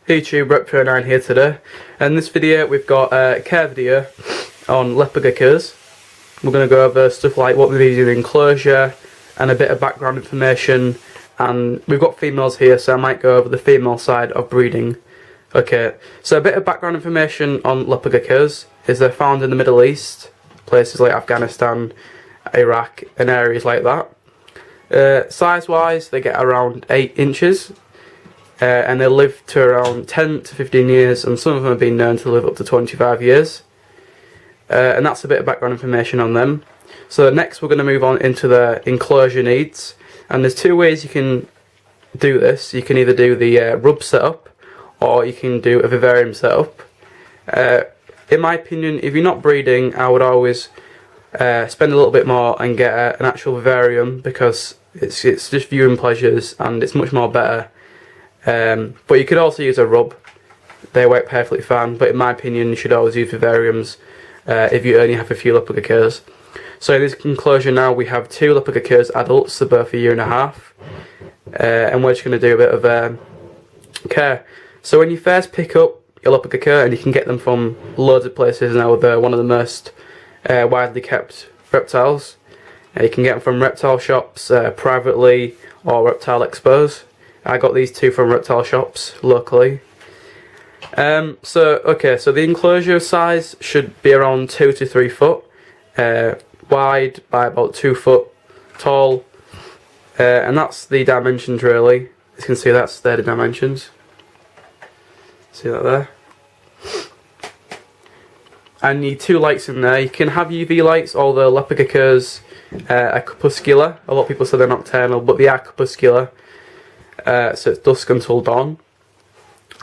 YouTube, Reptro9 here today, and in this video we've got a care video on leopard geckos. We're going to go over stuff like what they need in enclosure and a bit of background information, and we've got females here so I might go over the female side of breeding. Okay, so a bit of background information on leopard geckos is they're found in the Middle East, places like Afghanistan, Iraq and areas like that. Size wise they get around 8 inches. And they live to around 10 to 15 years, and some of them have been known to live up to 25 years. And that's a bit of background information on them. So next we're going to move on into the enclosure needs, and there's two ways you can do this. You can either do the rub setup, or you can do a vivarium setup. In my opinion, if you're not breeding, I would always spend a little bit more and get an actual vivarium, because it's just viewing pleasures and it's much more better. But you could also use a rub. They work perfectly fine, but in my opinion you should always use vivariums if you only have a few leopard geckos. So in this enclosure now we have 2 leopard geckos adults, they're both 1.5 years, and we're just going to do a bit of care. So when you first pick up your leopard gecko, and you can get them from loads of places now, they're one of the most widely kept reptiles. You can get them from reptile shops privately, or reptile expos. I got these 2 from reptile shops locally. So the enclosure size should be around 2 to 3 foot wide by about 2 foot tall, and that's the dimensions really. As you can see, that's the dimensions. See that there? I need 2 lights in there. You can have UV lights, although leopard geckos are crepuscular. A lot of people say they're nocturnal, but they are crepuscular. So it's dusk until dawn.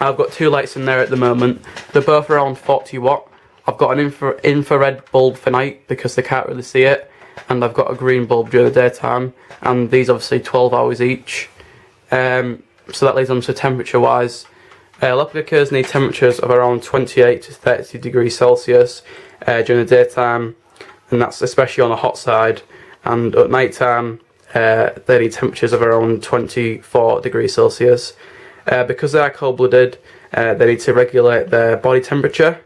I've got 2 lights in there at the moment. They're both around 40 watt. I've got an infrared bulb for night because they can't really see it, and I've got a green bulb during the daytime, and these obviously 12 hours each. So that leads on to temperature wise. Leopard geckos need temperatures of around 28 to 30 degrees Celsius during the daytime, and that's especially on the hot side, and at night time they need temperatures of around 24 degrees Celsius. Because they are cold-blooded, they need to regulate their body temperature,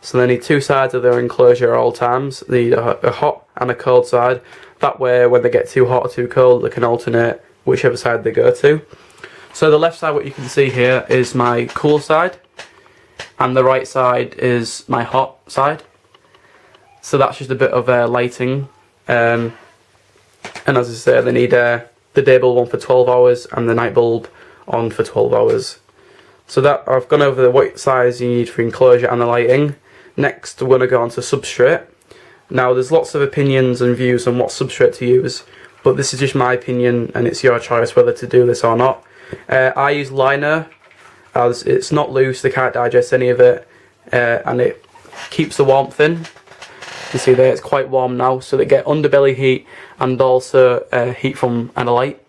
so they need 2 sides of their enclosure at all times. They need a hot and a cold side. That way when they get too hot or too cold, they can alternate whichever side they go to. So the left side, what you can see here, is my cool side, and the right side is my hot side. So that's just a bit of lighting. And as I say, they need the day bulb on for 12 hours and the night bulb on for 12 hours. So that I've gone over what size you need for enclosure and the lighting. Next we're going to go on to substrate. Now there's lots of opinions and views on what substrate to use, but this is just my opinion and it's your choice whether to do this or not. I use liner as it's not loose, they can't digest any of it, and it keeps the warmth in. You see there, it's quite warm now, so they get underbelly heat and also heat from a light.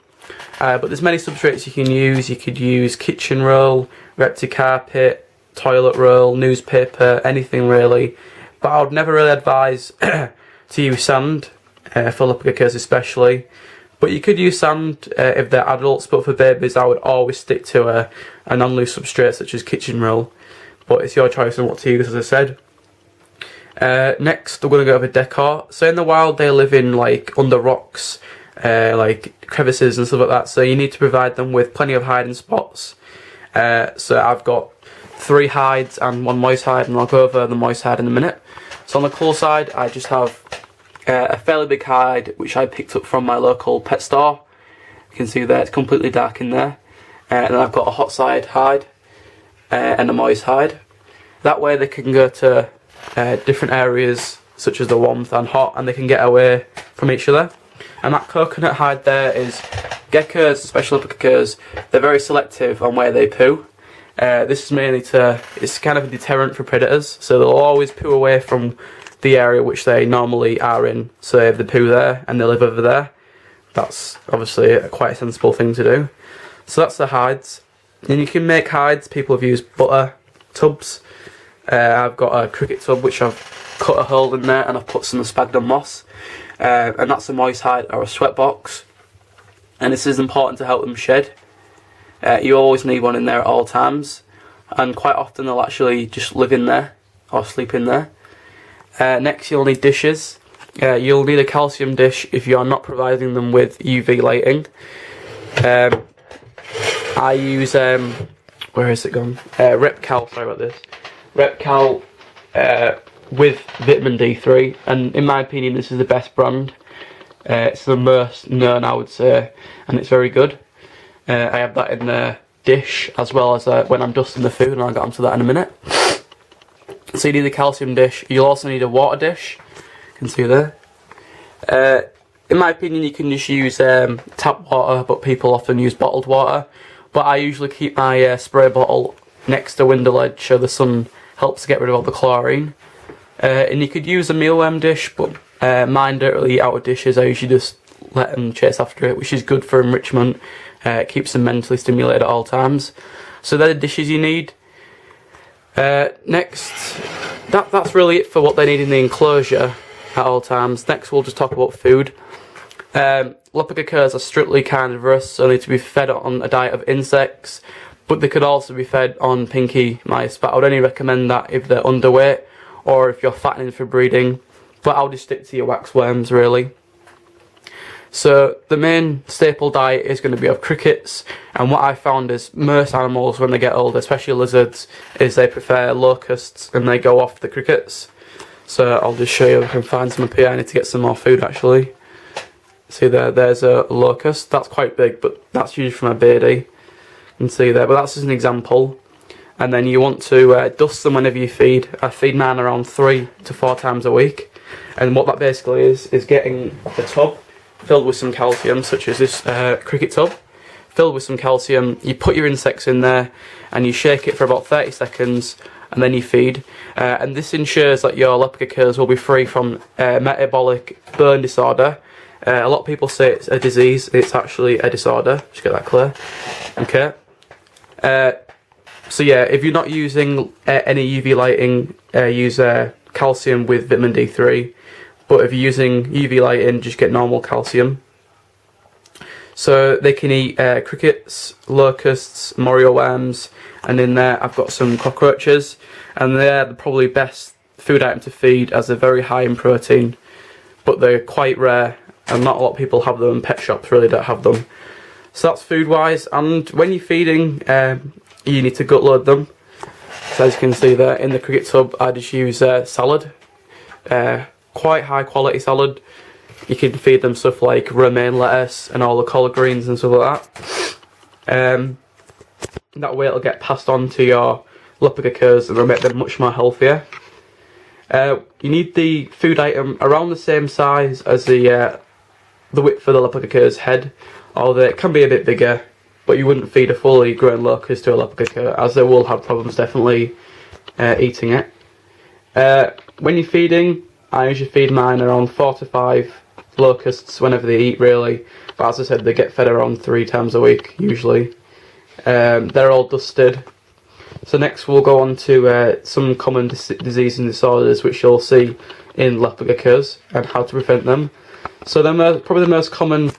But there's many substrates you can use. You could use kitchen roll, repti carpet, toilet roll, newspaper, anything really. But I would never really advise to use sand for leopard geckos especially. But you could use sand if they're adults, but for babies I would always stick to a non-loose substrate such as kitchen roll. But it's your choice on what to use, as I said. Next we're going to go over decor. So in the wild they live in like under rocks, like crevices and stuff like that, so you need to provide them with plenty of hiding spots. So I've got 3 hides and 1 moist hide, and I'll go over the moist hide in a minute. So on the cool side I just have a fairly big hide which I picked up from my local pet store. You can see there it's completely dark in there. And then I've got a hot side hide and a moist hide. That way they can go to different areas such as the warmth and hot, and they can get away from each other. And that coconut hide there is geckos, especially leopard geckos, they're very selective on where they poo. This is mainly it's kind of a deterrent for predators, so they'll always poo away from the area which they normally are in. So if they poo there and they live over there, that's obviously quite a sensible thing to do. So that's the hides. And you can make hides, people have used butter tubs. I've got a cricket tub which I've cut a hole in there and I've put some sphagnum moss. And that's a moist hide or a sweat box. And this is important to help them shed. You always need one in there at all times. and quite often they'll actually just live in there or sleep in there. Next, you'll need dishes. You'll need a calcium dish if you are not providing them with UV lighting. I use where is it gone? Repcal. Sorry about this. Repcal with vitamin D3, and in my opinion, this is the best brand. It's the most known, I would say, and it's very good. I have that in the dish as well as when I'm dusting the food, and I'll get onto that in a minute. So you need a calcium dish. You'll also need a water dish. You can see there. In my opinion, you can just use tap water, but people often use bottled water. But I usually keep my spray bottle next to window ledge so the sun helps to get rid of all the chlorine. And you could use a mealworm dish, but mine don't really eat out of dishes. I usually just let them chase after it, which is good for enrichment. It keeps them mentally stimulated at all times. So they're the dishes you need. Next, that's really it for what they need in the enclosure at all times. Next, we'll just talk about food. Leopard geckos are strictly carnivorous, so they need to be fed on a diet of insects, but they could also be fed on pinky mice, but I would only recommend that if they're underweight or if you're fattening for breeding, but I'll just stick to your waxworms really. So the main staple diet is going to be of crickets, and what I found is most animals when they get older, especially lizards, is they prefer locusts and they go off the crickets. So I'll just show you if I can find some up here. I need to get some more food actually. See there's a locust. That's quite big, but that's usually from a beardie. You can see there, but that's just an example. And then you want to dust them whenever you feed. I feed mine around 3 to 4 times a week. And what that basically is getting a tub filled with some calcium, such as this cricket tub, filled with some calcium. You put your insects in there and you shake it for about 30 seconds and then you feed. And this ensures that your leopard geckos will be free from metabolic burn disorder. A lot of people say it's a disease, it's actually a disorder. Just get that clear. Okay. So yeah, if you're not using any UV lighting, use calcium with vitamin D3. But if you're using UV lighting, just get normal calcium. So they can eat crickets, locusts, morio worms, and in there I've got some cockroaches, and they're the probably best food item to feed as they're very high in protein, but they're quite rare and not a lot of people have them, and pet shops really don't have them. So that's food wise, and when you're feeding you need to gut load them. So as you can see there in the cricket tub I just use salad, quite high quality salad. You can feed them stuff like romaine lettuce and all the collard greens and stuff like that. That way it'll get passed on to your leopard geckos and it'll make them much more healthier. You need the food item around the same size as the width for the leopard gecko's head, although it can be a bit bigger, but you wouldn't feed a fully grown locust to a leopard gecko as they will have problems definitely eating it. When you're feeding, I usually feed mine around 4 to 5 locusts whenever they eat really, but as I said they get fed around 3 times a week usually. They're all dusted. So next we'll go on to some common diseases and disorders which you'll see in leopard geckos and how to prevent them. So probably the most common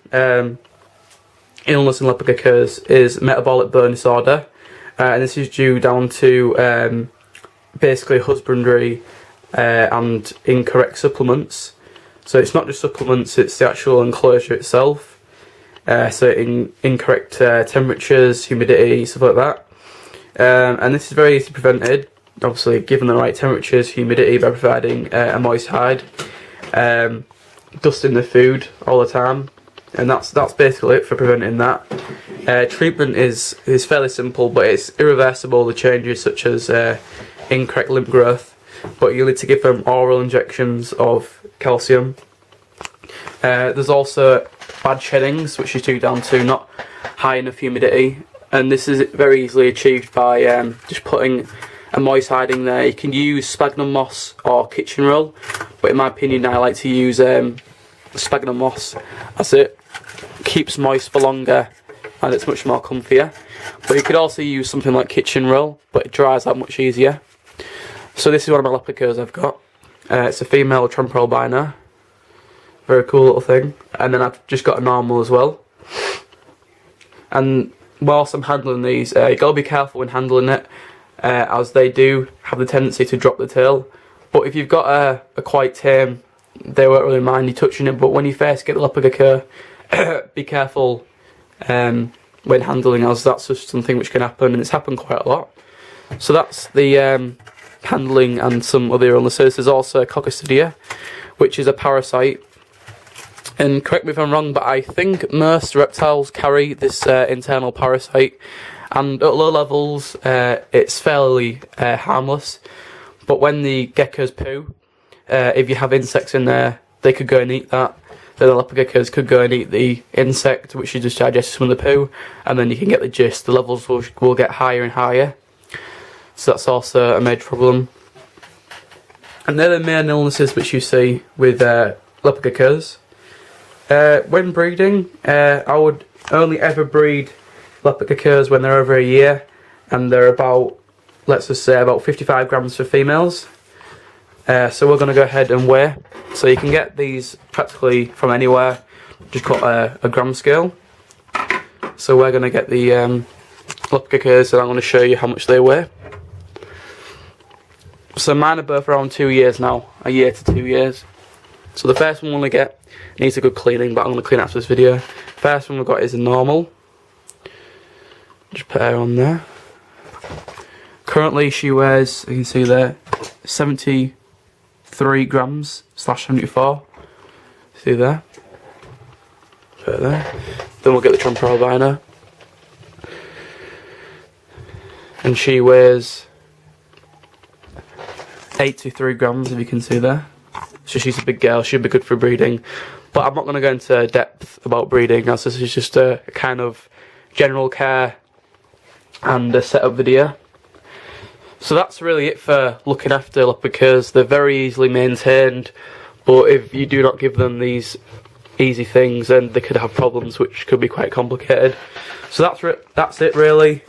illness in leopard geckos is metabolic burn disorder, and this is due down to basically husbandry and incorrect supplements. So it's not just supplements, it's the actual enclosure itself. So incorrect temperatures, humidity, stuff like that. And this is very easily prevented, obviously given the right temperatures, humidity, by providing a moist hide, dusting the food all the time, and that's basically it for preventing that. Treatment is fairly simple, but it's irreversible, the changes such as incorrect lymph growth, but you'll need to give them oral injections of calcium. There's also bad sheddings, which is due down to not high enough humidity, and this is very easily achieved by just putting a moist hiding there. You can use sphagnum moss or kitchen roll, but in my opinion I like to use sphagnum moss as it keeps moist for longer and it's much more comfier. But you could also use something like kitchen roll, but it dries out much easier. So this is one of my leopard geckos I've got. It's a female tramp albino. Very cool little thing. And then I've just got a normal as well. And whilst I'm handling these, you gotta be careful when handling it. as they do have the tendency to drop the tail. But if you've got a quite tame, they won't really mind you touching it. But when you first get the Leopard Gecko, be careful when handling, as that's just something which can happen, and it's happened quite a lot. So that's the handling and some other illnesses. There's also Coccidia, which is a parasite. And correct me if I'm wrong, but I think most reptiles carry this internal parasite, and at low levels it's fairly harmless. But when the geckos poo, if you have insects in there, they could go and eat that. Then the leopard geckos could go and eat the insect, which is just digested from the poo, and then you can get the gist. The levels will get higher and higher. So that's also a major problem. And they're the main illnesses which you see with leopard geckos. When breeding, I would only ever breed leopard geckos when they're over a year, and they're about, let's just say, about 55 grams for females. So we're going to go ahead and weigh. So you can get these practically from anywhere. Just got a gram scale. So we're going to get the leopard geckos, and I'm going to show you how much they weigh. So mine are both around 2 years now, a year to 2 years. So the first one we're going to get needs a good cleaning, but I'm going to clean after this video. First one we've got is a normal. Just put her on there. Currently she weighs, you can see there, 73 grams / 74. See there? Put it there. Then we'll get the Trumper albino. And she weighs 83 grams, if you can see there. So she's a big girl, she'd be good for breeding. But I'm not going to go into depth about breeding, as this is just a kind of general care and a setup video. So that's really it for looking after leopard geckos. They're very easily maintained, but if you do not give them these easy things, then they could have problems which could be quite complicated. So that's it really.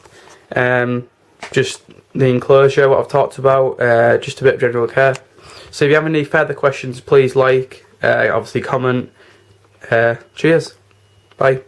Just the enclosure, what I've talked about, just a bit of general care. So if you have any further questions, please like, obviously comment. Cheers. Bye.